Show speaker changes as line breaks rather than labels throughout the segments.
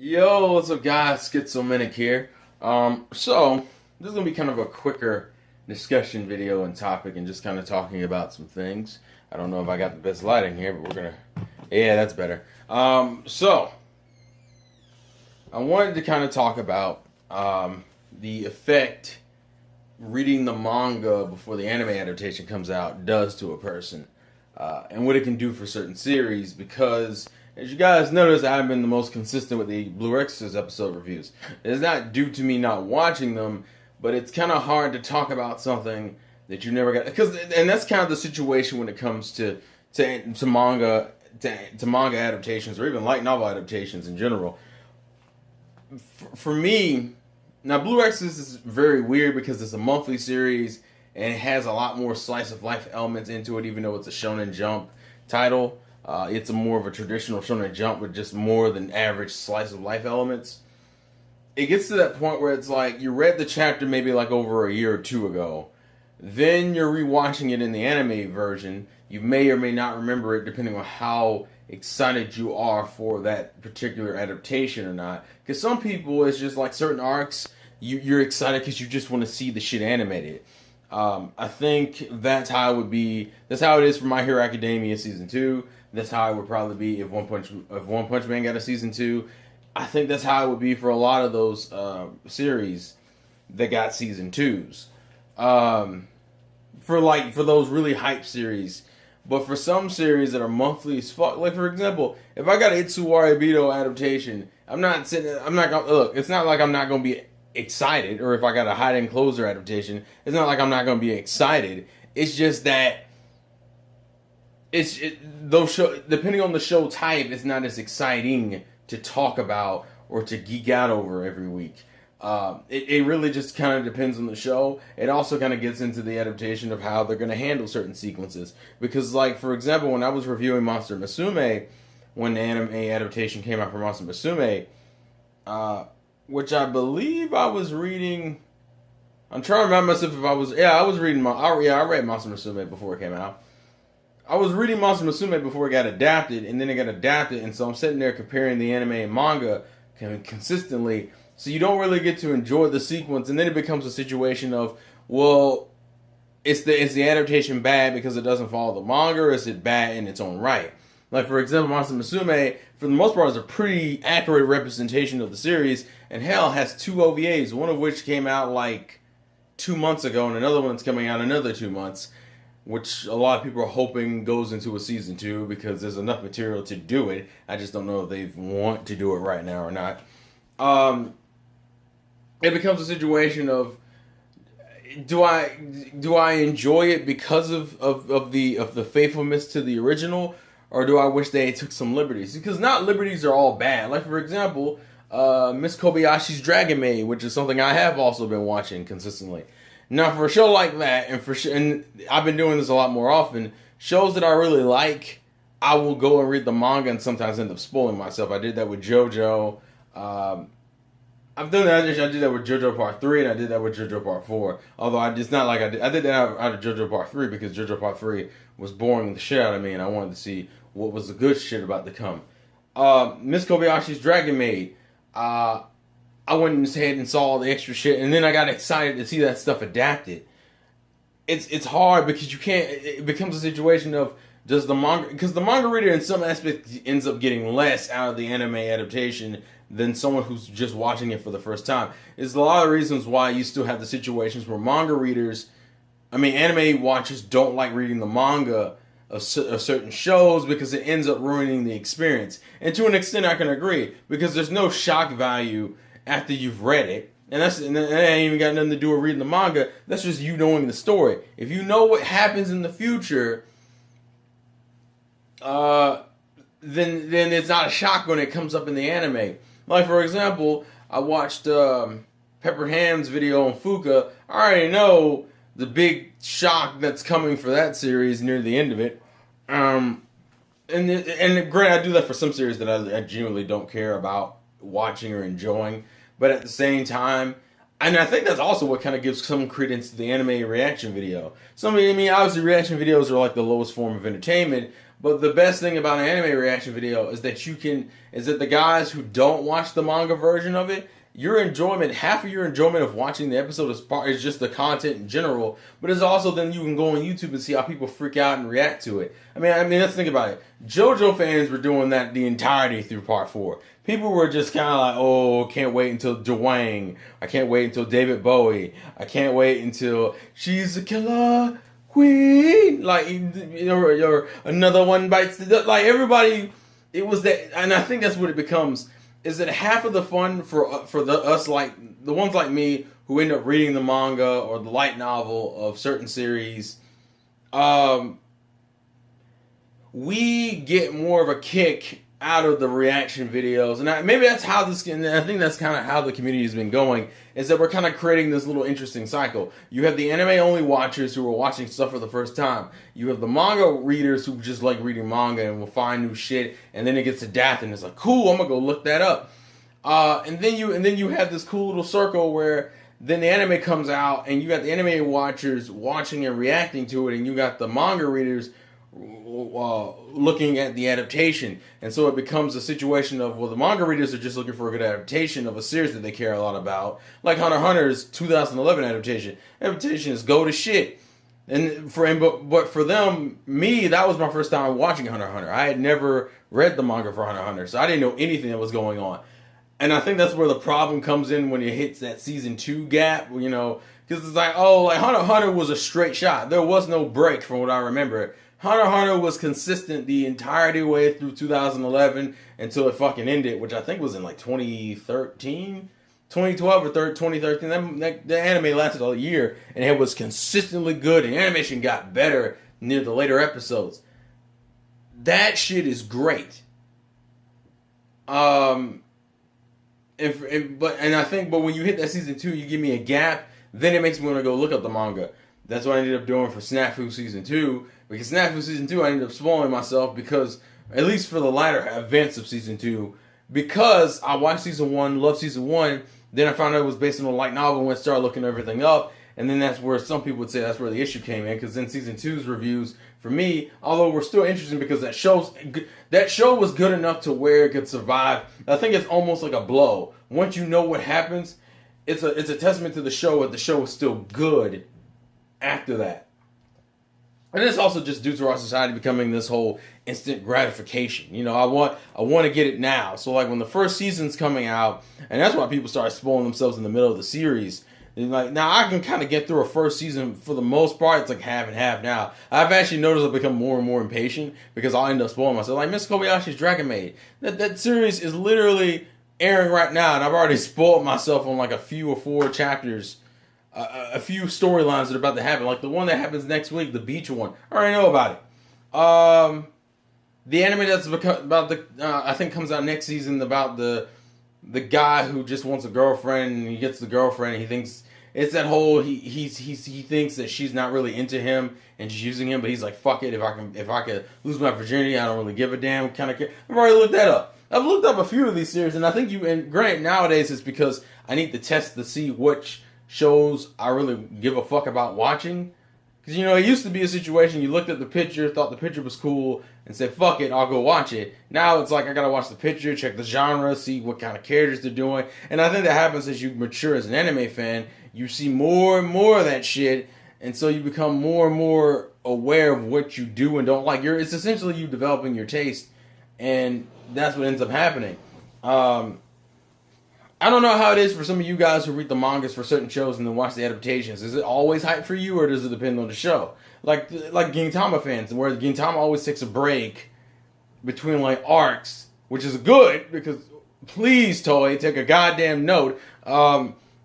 Yo, what's up, guys? Schizomanic here. So this is gonna be kind of a quicker discussion video and topic, and just kind of talking about some things. I don't know if I got the best lighting here, but yeah, that's better. So I wanted to kind of talk about the effect reading the manga before the anime adaptation comes out does to a person, and what it can do for certain series. Because as you guys notice, I've been the most consistent with the Blue Exorcist episode reviews. It's not due to me not watching them, but it's kind of hard to talk about something that you never got. And that's kind of the situation when it comes to manga to manga adaptations, or even light novel adaptations in general. For me, now Blue Exorcist is very weird because it's a monthly series and it has a lot more slice of life elements into it, even though it's a Shonen Jump title. It's a more of a traditional Shonen Jump with just more than average slice of life elements. It gets to that point where it's like you read the chapter maybe like over a year or two ago. Then you're rewatching it in the anime version. You may or may not remember it depending on how excited you are for that particular adaptation or not. Because some people, it's just like certain arcs, you're excited because you just want to see the shit animated. I think that's how it would be. That's how it is for My Hero Academia season 2. That's how it would probably be if One Punch Man got a season 2. I think that's how it would be for a lot of those series that got season 2s. For those really hype series. But for some series that are monthly as fuck, like for example, if I got an Itsuwari Bito adaptation, I'm not gonna look. It's not like I'm not gonna be excited, or if I got a Hide and Closer adaptation, it's not like I'm not gonna be excited. It's just that those show, depending on the show type, it's not as exciting to talk about or to geek out over every week. It really just kind of depends on the show. It also kind of gets into the adaptation of how they're going to handle certain sequences. Because, like, for example, when I was reviewing Monster Musume, when the anime adaptation came out for Monster Musume, which I believe I was reading. I'm trying to remember myself if I was. Yeah, I was reading. I read Monster Musume before it came out. I was reading Monster Musume before it got adapted, and then it got adapted, and so I'm sitting there comparing the anime and manga consistently. So you don't really get to enjoy the sequence, and then it becomes a situation of, well, is the adaptation bad because it doesn't follow the manga, or is it bad in its own right? Like, for example, Monster Musume, for the most part, is a pretty accurate representation of the series, and hell, has 2 OVAs, one of which came out like 2 months ago, and another one's coming out another 2 months, which a lot of people are hoping goes into a season 2 because there's enough material to do it. I just don't know if they want to do it right now or not. It becomes a situation of, do I enjoy it because of the faithfulness to the original, or do I wish they took some liberties? Because not liberties are all bad. Like, for example, Miss Kobayashi's Dragon Maid, which is something I have also been watching consistently. Now, for a show like that, and I've been doing this a lot more often, shows that I really like, I will go and read the manga and sometimes end up spoiling myself. I did that with JoJo. I've done that. I did that with JoJo Part 3, and I did that with JoJo Part 4. Although I did that out of JoJo Part 3 because JoJo Part 3 was boring the shit out of me, and I wanted to see what was the good shit about to come. Miss Kobayashi's Dragon Maid. I went ahead and saw all the extra shit, and then I got excited to see that stuff adapted. It's hard because you can't. It becomes a situation of, does the manga, because the manga reader in some aspects ends up getting less out of the anime adaptation than someone who's just watching it for the first time. There's a lot of reasons why you still have the situations where anime watchers don't like reading the manga of certain shows because it ends up ruining the experience. And to an extent, I can agree, because there's no shock value after you've read it. And that ain't even got nothing to do with reading the manga. That's just you knowing the story. If you know what happens in the future, then it's not a shock when it comes up in the anime. Like, for example, I watched Pepper Ham's video on Fuka. I already know the big shock that's coming for that series near the end of it. And granted, I do that for some series that I genuinely don't care about watching or enjoying. But at the same time, and I think that's also what kind of gives some credence to the anime reaction video. Obviously reaction videos are like the lowest form of entertainment, But the best thing about an anime reaction video is that the guys who don't watch the manga version of it, half of your enjoyment of watching the episode is just the content in general, but it's also then you can go on YouTube and see how people freak out and react to it. I mean, let's think about it. JoJo fans were doing that the entirety through part 4. People were just kind of like, oh, can't wait until Dwayne. I can't wait until David Bowie. I can't wait until she's a killer queen. Like, or another one bites the dust. Like, everybody, it was that, and I think that's what it becomes. Is that half of the fun for us, like the ones like me who end up reading the manga or the light novel of certain series, we get more of a kick out of the reaction videos, and maybe that's how this. And I think that's kind of how the community has been going. Is that we're kind of creating this little interesting cycle. You have the anime only watchers who are watching stuff for the first time. You have the manga readers who just like reading manga and will find new shit, and then it gets adapted and it's like, cool, I'm gonna go look that up. And then you have this cool little circle where then the anime comes out, and you got the anime watchers watching and reacting to it, and you got the manga readers looking at the adaptation. And so it becomes a situation of, well, the manga readers are just looking for a good adaptation of a series that they care a lot about, like Hunter x Hunter's 2011 adaptation. Adaptation is go to shit. But for them, me, that was my first time watching Hunter x Hunter. I had never read the manga for Hunter x Hunter, so I didn't know anything that was going on. And I think that's where the problem comes in when it hits that season 2 gap, because it's like, oh, like Hunter x Hunter was a straight shot. There was no break from what I remember. Hunter x Hunter was consistent the entirety way through 2011 until it fucking ended, which I think was in like 2013, 2012 or 2013. The anime lasted all year, and it was consistently good, and animation got better near the later episodes. That shit is great. But when you hit that season 2, you give me a gap, then it makes me want to go look up the manga. That's what I ended up doing for Snafu Season 2. Because Snafu Season 2, I ended up spoiling myself because, at least for the latter events of Season 2, because I watched Season 1, loved Season 1, then I found out it was based on a light novel and went and started looking everything up, and then that's where some people would say that's where the issue came in, because then Season 2's reviews, for me, although were still interesting because that show was good enough to where it could survive. I think it's almost like a blow. Once you know what happens, it's a testament to the show that the show is still good after that. And it's also just due to our society becoming this whole instant gratification. I want to get it now. So like when the first season's coming out, and that's why people start spoiling themselves in the middle of the series. And like now I can kind of get through a first season for the most part. It's like half and half now. I've actually noticed I've become more and more impatient because I'll end up spoiling myself. Like Miss Kobayashi's Dragon Maid. That series is literally airing right now, and I've already spoiled myself on like a few or 4 chapters. A few storylines that are about to happen, like the one that happens next week, the beach one. I already know about it. The anime that's about the I think comes out next season about the guy who just wants a girlfriend, and he gets the girlfriend, and he thinks it's that whole he thinks that she's not really into him and she's using him, but he's like, fuck it, if I could lose my virginity, I don't really give a damn kind of care. I've already looked that up. I've looked up a few of these series, and I think and granted nowadays it's because I need to test to see which shows I really give a fuck about watching. Because, it used to be a situation, you looked at the picture, thought the picture was cool, and said, fuck it, I'll go watch it. Now it's like, I gotta watch the picture, check the genre, see what kind of characters they're doing. And I think that happens as you mature as an anime fan. You see more and more of that shit, and so you become more and more aware of what you do and don't like. It's essentially you developing your taste, and that's what ends up happening. I don't know how it is for some of you guys who read the mangas for certain shows and then watch the adaptations. Is it always hype for you, or does it depend on the show? Like Gintama fans, where Gintama always takes a break between like arcs, which is good because please, Toei, take a goddamn note.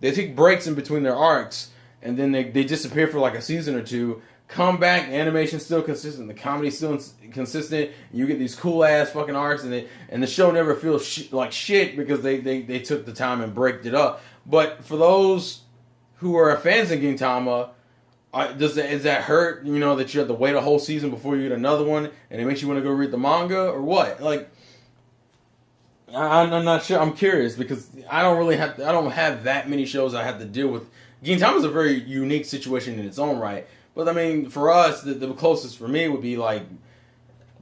They take breaks in between their arcs, and then they disappear for like a season or two. Come back, the animation's still consistent, the comedy's still consistent. You get these cool ass fucking arcs, and the show never feels like shit because they took the time and braked it up. But for those who are fans of Gintama, does that hurt? That you have to wait a whole season before you get another one, and it makes you want to go read the manga, or what? Like, I'm not sure. I'm curious because I don't have that many shows I have to deal with. Gintama is a very unique situation in its own right. But I mean, for us, the closest for me would be like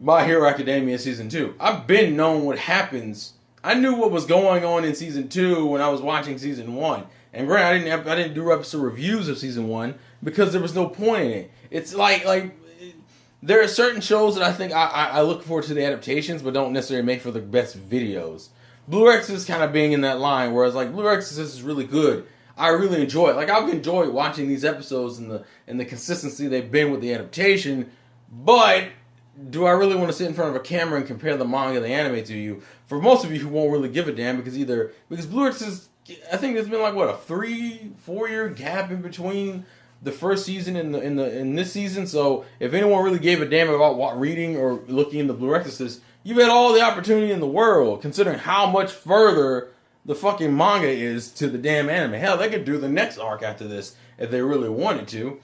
My Hero Academia Season 2. I've been known what happens. I knew what was going on in Season 2 when I was watching Season 1. And granted, I didn't do episode reviews of Season 1 because there was no point in it. It's like there are certain shows that I think I look forward to the adaptations, but don't necessarily make for the best videos. Blue Exorcist kind of being in that line, whereas like Blue Exorcist is really good. I really enjoy it. Like I've enjoyed watching these episodes and the consistency they've been with the adaptation, but do I really want to sit in front of a camera and compare the manga and the anime to you? For most of you who won't really give a damn, because Blue Exorcist, I think there's been like what, a 3-4 year gap in between the first season and in this season. So if anyone really gave a damn about reading or looking into Blue Exorcist, you've had all the opportunity in the world, considering how much further the fucking manga is to the damn anime. Hell, they could do the next arc after this if they really wanted to.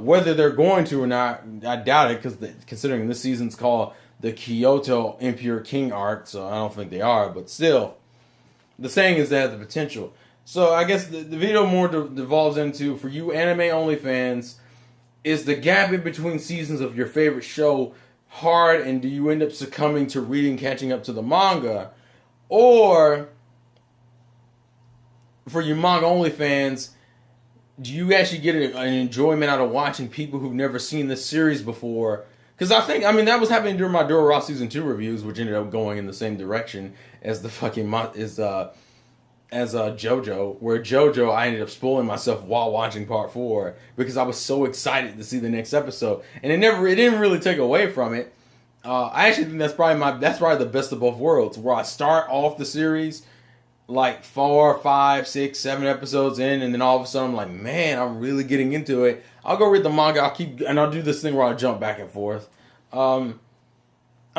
Whether they're going to or not, I doubt it, because considering this season's called the Kyoto Impure King arc, so I don't think they are. But still, the saying is they have the potential. So I guess the video more devolves into, for you anime-only fans, is the gap in between seasons of your favorite show hard, and do you end up succumbing to reading, catching up to the manga? Or, for you manga-only fans, do you actually get an enjoyment out of watching people who've never seen this series before? Because that was happening during my Dora Season 2 reviews, which ended up going in the same direction as the fucking as JoJo, where JoJo, I ended up spoiling myself while watching part 4 because I was so excited to see the next episode, and it didn't really take away from it. I actually think that's probably the best of both worlds, where I start off the series like 4, 5, 6, 7 episodes in, and then all of a sudden I'm like, man, I'm really getting into it. I'll go read the manga. I'll do this thing where I jump back and forth. I'm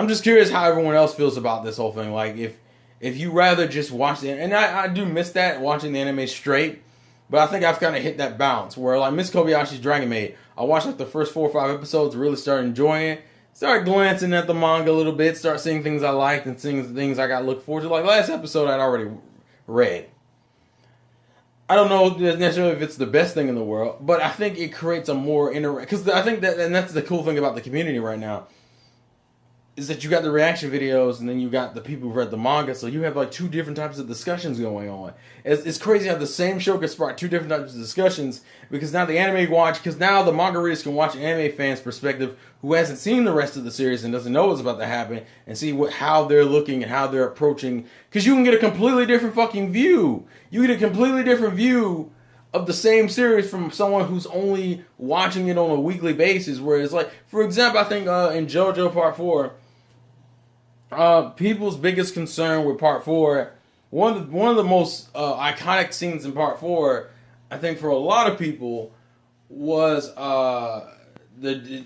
just curious how everyone else feels about this whole thing. Like if you rather just watch the, and I do miss that, watching the anime straight, but I think I've kind of hit that balance where, like, Miss Kobayashi's Dragon Maid, I watched like the first 4 or 5 episodes, really started enjoying it, started glancing at the manga a little bit, start seeing things I liked and seeing things I got to look forward to. Like last episode I'd already read. I don't know necessarily if it's the best thing in the world, but I think it creates a more because I think that, and that's the cool thing about the community right now, is that you got the reaction videos and then you got the people who read the manga, so you have like 2 different types of discussions going on. It's crazy how the same show can spark 2 different types of discussions, because now now the manga readers can watch an anime fan's perspective who hasn't seen the rest of the series and doesn't know what's about to happen, and see how they're looking and how they're approaching, because you can get a completely different fucking view. You get a completely different view of the same series from someone who's only watching it on a weekly basis, where it's like, for example, I think in JoJo Part 4, people's biggest concern with Part 4, one of the most iconic scenes in Part 4, I think for a lot of people, was the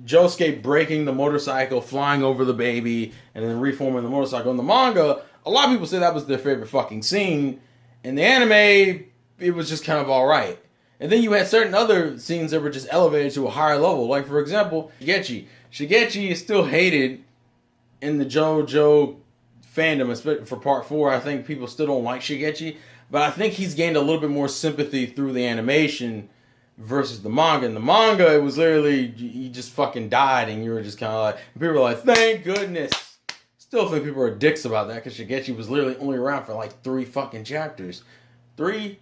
Josuke breaking the motorcycle, flying over the baby, and then reforming the motorcycle. In the manga, a lot of people say that was their favorite fucking scene. In the anime, it was just kind of alright. And then you had certain other scenes that were just elevated to a higher level. Like, for example, Shigechi. Shigechi is still hated in the JoJo fandom, especially for Part 4. I think people still don't like Shigechi, but I think he's gained a little bit more sympathy through the animation versus the manga. In the manga, it was literally, he just fucking died, and you were just kind of like, people were like, thank goodness. Still think people are dicks about that, because Shigechi was literally only around for like 3 fucking chapters. 3?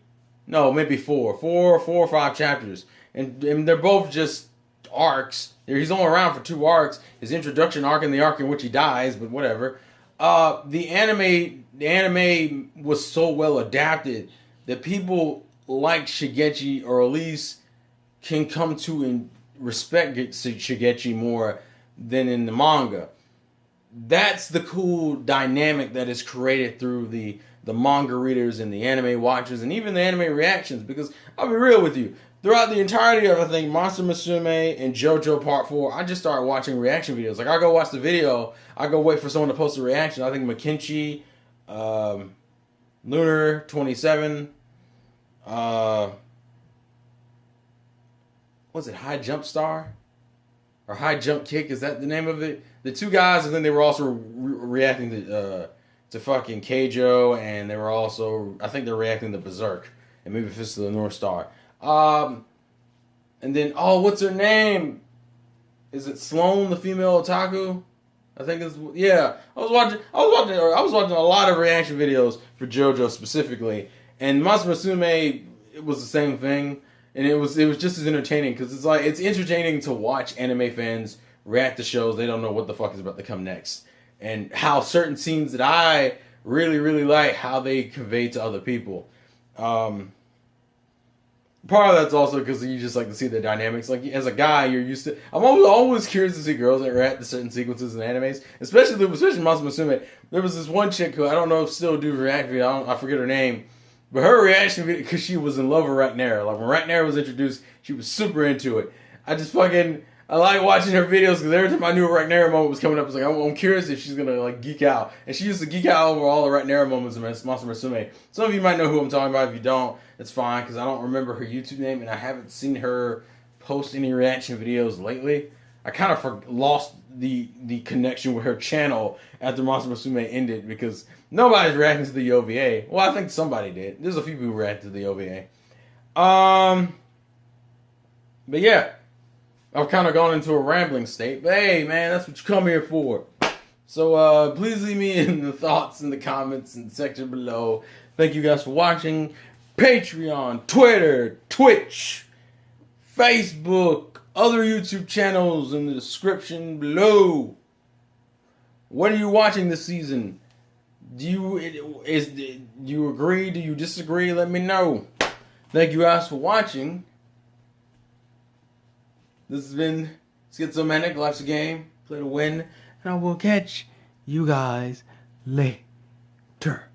No, maybe 4. 4 or 5 chapters. And they're both just arcs. He's only around for 2 arcs. His introduction arc and the arc in which he dies, but whatever. The anime was so well adapted that people like Shigechi, or at least can come to and respect Shigechi more than in the manga. That's the cool dynamic that is created through the manga readers and the anime watchers and even the anime reactions. Because I'll be real with you, throughout the entirety of, I think, Monster Musume and JoJo Part 4, I just started watching reaction videos. Like, I go watch the video, I go wait for someone to post a reaction. I think McKinchy, Lunar 27, was it High Jump Star? Or High Jump Kick, is that the name of it? The 2 guys, and then they were also reacting to fucking Keijo, and they were also, I think they're reacting to Berserk, and maybe Fist of the North Star. And then, what's her name? is it Sloan, the female otaku? I think it's, yeah. I was watching a lot of reaction videos for JoJo specifically, and Masaru Sume, it was the same thing, and it was just as entertaining because it's entertaining to watch anime fans react to shows they don't know what the fuck is about to come next, and how certain scenes that I really like how they convey to other people. Part of that's also because you just like to see the dynamics. Like as a guy, you're used to. I'm always curious to see girls that react to certain sequences in animes, especially Masamu Musume. There was this one chick who I don't know if still do react video. I forget her name, but her reaction video because she was in love with Ragnar. Like when Ragnar was introduced, she was super into it. I like watching her videos because every time I knew a Ragnar moment was coming up, I was like, I'm curious if she's gonna like geek out. And she used to geek out over all the Ragnar moments in Masamu Musume. Some of you might know who I'm talking about. If you don't, it's fine because I don't remember her YouTube name and I haven't seen her post any reaction videos lately. I kind of lost the connection with her channel after Masamu Musume ended because nobody's reacting to the OVA. Well, I think somebody did. There's a few people who reacted to the OVA. But yeah. I've kind of gone into a rambling state, but hey, man, that's what you come here for. So please leave me in the thoughts in the comments in the section below. Thank you guys for watching. Patreon, Twitter, Twitch, Facebook, other YouTube channels in the description below. What are you watching this season? Do you agree? Do you disagree? Let me know. Thank you guys for watching. This has been Schizomanic. Life's a game. Play to win. And I will catch you guys later.